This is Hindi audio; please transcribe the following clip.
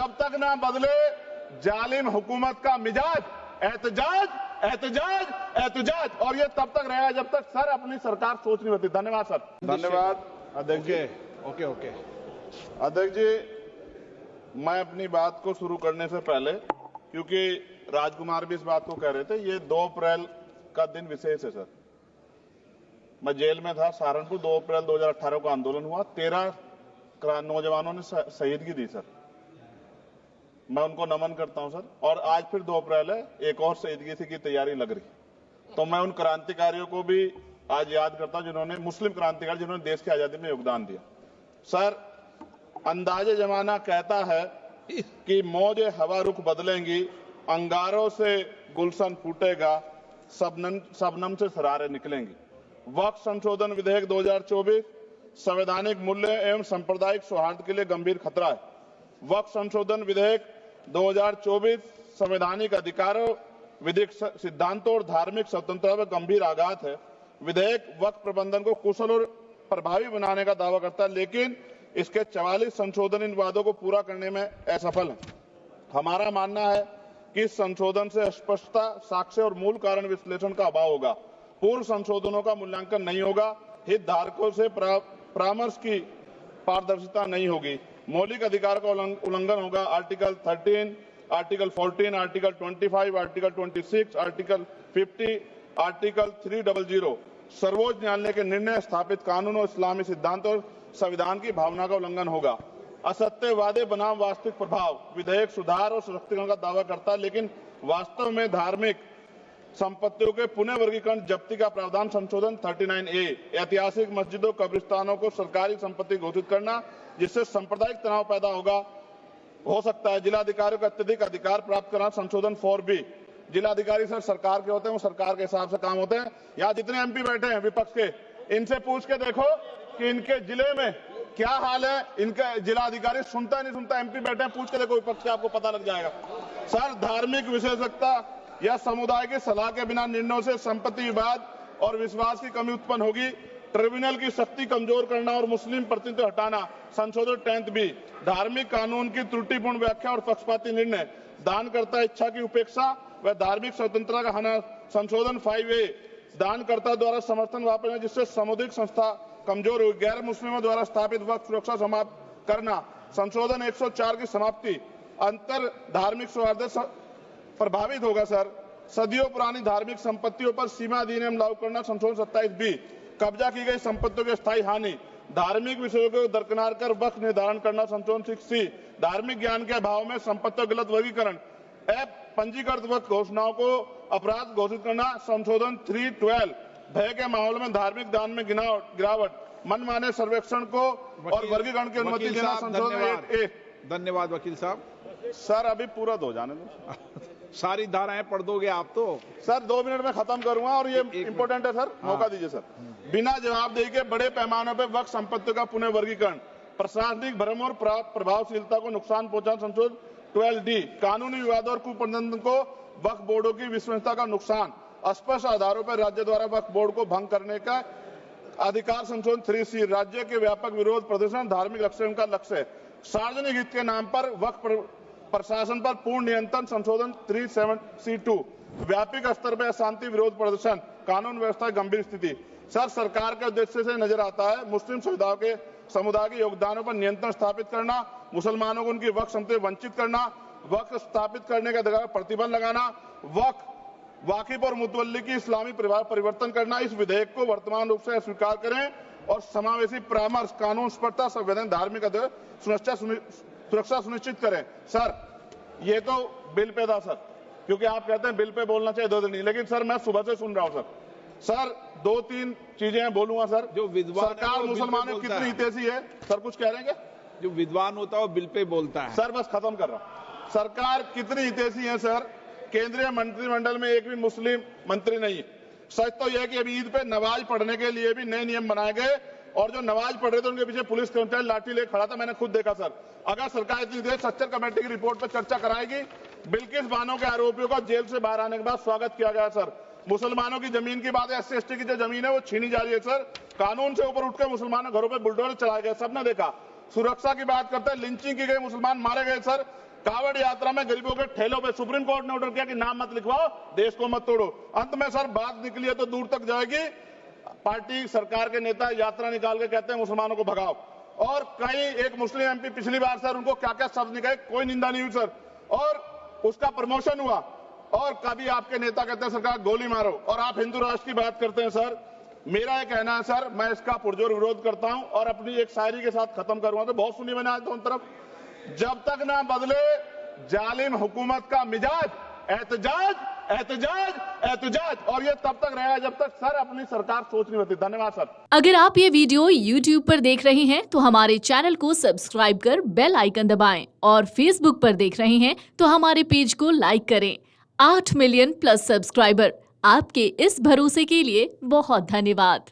जब तक ना बदले जालिम हुकूमत का मिजाज, एहतजाज एहतजाज एहतजाज, और ये तब तक रहेगा जब तक सर अपनी सरकार सोच नहीं होती। धन्यवाद सर। धन्यवाद अध्यक्ष जी। ओके अध्यक्ष जी, मैं अपनी बात को शुरू करने से पहले, क्योंकि राजकुमार भी इस बात को कह रहे थे, ये 2 अप्रैल का दिन विशेष है सर। मैं जेल में था सहारनपुर, 2 अप्रैल 2018 को आंदोलन हुआ, 13 नौजवानों ने शहीदगी दी सर। मैं उनको नमन करता हूं सर। और आज फिर 2 अप्रैल है, एक और शहीदगी की तैयारी लग रही। तो मैं उन क्रांतिकारियों को भी आज याद करता हूं जिन्होंने, मुस्लिम क्रांतिकारी जिन्होंने देश की आजादी में योगदान दिया। सर, अंदाजे जमाना कहता है कि मौजे हवा रुख बदलेंगी, अंगारों से गुलशन फूटेगा, शबनम से सरारे निकलेंगी। वक्फ संशोधन विधेयक 2024 संवैधानिक मूल्य एवं सांप्रदायिक सौहार्द के लिए गंभीर खतरा है। वक्फ संशोधन विधेयक 2024 संवैधानिक अधिकारों, विधिक सिद्धांतों और धार्मिक स्वतंत्रता पर गंभीर आघात है। विधेयक वक्फ प्रबंधन को कुशल और प्रभावी बनाने का दावा करता है, लेकिन इसके 44 संशोधन इन वादों को पूरा करने में असफल है। हमारा मानना है कि इस संशोधन से स्पष्टता, साक्ष्य और मूल कारण विश्लेषण का अभाव होगा। पूर्व संशोधनों का मूल्यांकन नहीं होगा, हितधारकों से परामर्श की पारदर्शिता नहीं होगी, मौलिक अधिकार का उल्लंघन होगा। Article 13, article 14, article 25, article 26, article 50, article 300 सर्वोच्च न्यायालय के निर्णय, स्थापित कानून और इस्लामी सिद्धांत और संविधान की भावना का उल्लंघन होगा। असत्य वादे बनाम वास्तविक प्रभाव, विधेयक सुधार और सशक्तिकरण का दावा करता है, लेकिन वास्तव में धार्मिक संपत्तियों के पुनः वर्गीकरण, जब्ती का प्रावधान संशोधन 39A, ऐतिहासिक मस्जिदों, कब्रिस्तानों को सरकारी संपत्ति घोषित करना, जिससे सांप्रदायिक तनाव पैदा हो सकता है। जिलाधिकारियों को अत्यधिक अधिकार प्राप्त करना, संशोधन 4B। जिलाधिकारी सर सरकार के होते हैं, वो सरकार के हिसाब से काम होते हैं। यहाँ जितने MP बैठे हैं विपक्ष के, इनसे पूछ के देखो कि इनके जिले में क्या हाल है। इनका जिलाधिकारी सुनता नहीं सुनता, MP बैठे हैं, पूछ के देखो विपक्ष के, आपको पता लग जाएगा। सर, धार्मिक विशेषज्ञता या समुदाय की सलाह के बिना निर्णयों से संपत्ति विवाद और विश्वास की कमी उत्पन्न होगी। ट्रिब्यूनल की शक्ति कमजोर करना और मुस्लिम प्रतिनिधित्व हटाना, संशोधन 10B। धार्मिक कानून की त्रुटिपूर्ण व्याख्या और पक्षपाती निर्णय, दानकर्ता इच्छा की उपेक्षा व धार्मिक स्वतंत्रता का हनन, संशोधन 5A। दानकर्ता द्वारा समर्थन वापस, जिससे सामुदायिक संस्था कमजोर हुई। गैर मुस्लिमों द्वारा स्थापित वक्फ सुरक्षा समाप्त करना, संशोधन 104 की समाप्ति। अंतर धार्मिक सौहार्द प्रभावित होगा सर। सदियों पुरानी धार्मिक संपत्तियों पर सीमा अधिनियम लागू करना, संशोधन 27B। कब्जा की गई संपत्तियों की स्थायी हानि, धार्मिक विषयों को दरकिनार कर वक्फ निर्धारण करना, संशोधन 6C। धार्मिक ज्ञान के अभाव में संपत्तियों गलत वर्गीकरण, पंजीकृत वक्फ घोषणाओं को अपराध घोषित करना, संशोधन 312। भय के माहौल में धार्मिक दान में गिरावट, मनमाने सर्वेक्षण को और वर्गीकरण की अनुमति देना, संशोधन 8A। धन्यवाद वकील साहब। सर, अभी पूरा दो जाने दो। सारी धाराएं पढ़ दोगे आप तो? सर, 2 मिनट में खत्म करूंगा, और ये इंपॉर्टेंट है सर, मौका दीजिए सर। बिना जवाबदेही के बड़े पैमाने पर वक्फ संपत्तियों का पुनः वर्गीकरण, प्रशासनिक भ्रम और प्रभावशीलता को नुकसान पहुंचाना, संशोधन 12D। कानूनी विवादों और कुप्रबंधन को वक्फ बोर्डों की विश्वसनीयता का नुकसान, अस्पष्ट आधारों पर राज्य द्वारा वक्फ बोर्ड को भंग करने का अधिकार, संशोधन 3C। राज्य के व्यापक विरोध प्रदर्शन, धार्मिक लक्ष्य का लक्ष्य, सार्वजनिक हित के नाम पर वक्फ प्रशासन पर पूर्ण नियंत्रण, संशोधन 37C2। व्यापक स्तर पर अशांति विरोध प्रदर्शन, कानून व्यवस्था की गंभीर स्थिति। सर, सरकार के उद्देश्य से नजर आता है मुस्लिम समुदाय के योगदानों पर नियंत्रण स्थापित करना, मुसलमानों को उनकी वक्फ संपत्ति वंचित करना, वक्फ स्थापित करने के अधिकार प्रतिबंध लगाना, वाकिफ और मुतवल्ली की इस्लामी परिवर्तन करना। इस विधेयक को वर्तमान रूप से स्वीकार करें और समावेशी परामर्श, कानून स्पष्टता, संवैधानिक धार्मिक सुरक्षा सुनिश्चित करें। सर, ये तो बिल पे था सर, क्योंकि आप कहते हैं बिल पे बोलना चाहिए 2 दिन नहीं, लेकिन सर मैं सुबह से सुन रहा हूं सर 2-3 चीजें बोलूंगा सर। जो विद्वान सरकार मुसलमानों की कितनी हितैषी है सर, कुछ कह रहे हैं क्या? जो विद्वान होता है वो बिल पे बोलता है। सर बस खत्म कर रहा हूं। सरकार कितनी हितैषी है सर? केंद्रीय मंत्रिमंडल में एक भी मुस्लिम मंत्री नहीं। सच तो यह है कि अभी ईद पे नमाज पढ़ने के लिए भी नए नियम बनाए गए, और जो नमाज पढ़ रहे थे उनके पीछे पुलिस कर्मचारी लाठी लेकर खड़ा था, मैंने खुद देखा सर। अगर सरकार इतनी देर सच्चर कमेटी की रिपोर्ट पर चर्चा कराएगी, बिल्किस बानो के आरोपियों का जेल से बाहर आने के बाद स्वागत किया गया सर। मुसलमानों की जमीन की बात है, SC/ST की जो जमीन है वो छीनी जा रही है सर। कानून से ऊपर उठकर मुसलमानों घरों पर बुलडोजर चलाए गए, सबने देखा। सुरक्षा की बात करते हैं, लिंचिंग की गई, मुसलमान मारे गए सर। कावड़ यात्रा में गरीबों के ठेलों पे सुप्रीम कोर्ट ने ऑर्डर किया कि नाम मत लिखवाओ, देश को मत तोड़ो। अंत में सर बात निकली है तो दूर तक जाएगी। पार्टी सरकार के नेता यात्रा निकाल के कहते हैं मुसलमानों को भगाओ, और कई एक मुस्लिम एमपी पिछली बार सर उनको क्या क्या शब्द निकले, कोई निंदा नहीं हुई सर, और उसका प्रमोशन हुआ। और कभी आपके नेता कहते हैं सरकार गोली मारो, और आप हिंदू राष्ट्र की बात करते हैं सर। मेरा यह कहना है सर, मैं इसका पुरजोर विरोध करता हूं और अपनी एक शायरी के साथ खत्म करूंगा। तो बहुत सुनी मैंने आज दोनों तरफ, जब तक ना बदले जालिम हुकूमत का मिजाज, एहतजाज एहतजाज एहतजाज, और ये तब तक रहेगा जब तक सर अपनी सरकार सोच नहीं होती। धन्यवाद सर। अगर आप ये वीडियो YouTube पर देख रहे हैं तो हमारे चैनल को सब्सक्राइब कर बेल आइकन दबाएं, और Facebook पर देख रहे हैं तो हमारे पेज को लाइक करें। 8 मिलियन प्लस सब्सक्राइबर, आपके इस भरोसे के लिए बहुत धन्यवाद।